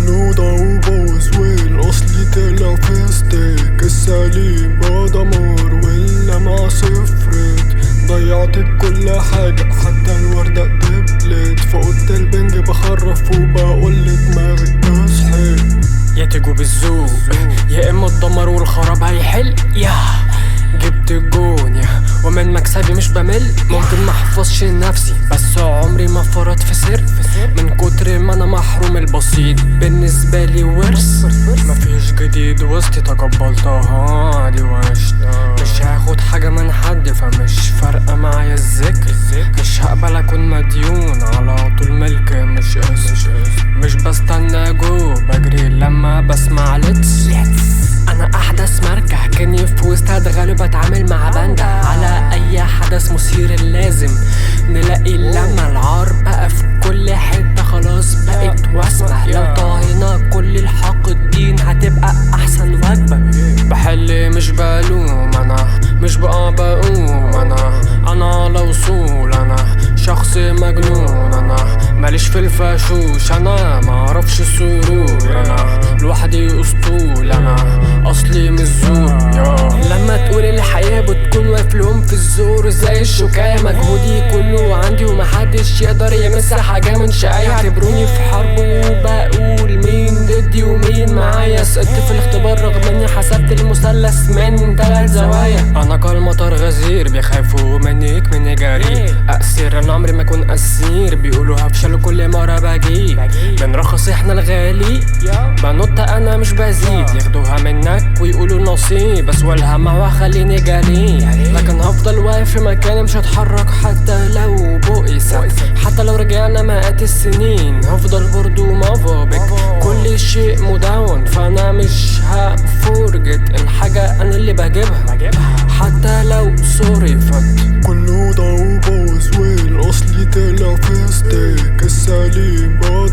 كله ضوبة وزويل، أصلي طلع فيستيك السليم بقى دمار واللمعة صفرت. ضيعت كل حاجة حتى الوردة دبلت، فقلت البنج بخرف وبقول لدماغك تصحي. يا تجوا بالذوق يا اما الدمر والخراب هيحل. يا جبت الجون يا ومن مكسبي مش بمل. ممكن محفظش نفسي بس عمري ما فرط في سر، من كتر ما انا محروم البسيط بالنسبة لي ورث. مفيش جديد وسطي تقبلتها دي وشت، مش هاخد حاجة من حد فمش فارقة معايا الذكر. مش هقبل اكون مديون على طول ملك مش اسم. مش بستنى جو بجري لما بسمع لتس. انا احدث ماركة كاني في وسط هتغلب بتعامل مع باندا على اي حدث مثير اللازم نلاقي لما العار بقى في كل حتة خلاص بقت وسمة. لو طاهينا كل الحاقدين هتبقى احسن وجبة. بحل مش بلوم انا مش بقى بقوم انا على وصول. انا شخص مجنون انا ماليش في الفاشوش. انا معرفش السرور انا لوحدي اسطول. انا اصلي مش زور لما تقول الحياة بتكون واقف لهم في الزور زي الشكاية. مجهودي كله عندي ومحدش يقدر يمس حاجة من شقاية. اعتبروني في حرب وبقول مين ضدي ومين معايا. سقطت في الاختبار رغم اني حسبت المثلث من 3 زوايا. انا كالمطر غزير بيخافوا منك مني جريء اسير. انا عمري ما اكون اسير بيقولوا هفشل كل مرة باجي. بنرخص احنا الغالي بنط انا مش بزيد. ياخدوها منك ويقولوا نصيب بس والهمع وخليني جري. لكن هفضل واقف في مكاني مش هتحرك حتى لو بقي سد. حتى لو رجعنا مئات السنين هفضل برضو مافابك. كل شيء مدون فانا مش هفرجت الحاجة انا اللي بجيبها حتى لو صرفت. كله ضوبة وزويل، أصلي طلع فيستيك السليم بقى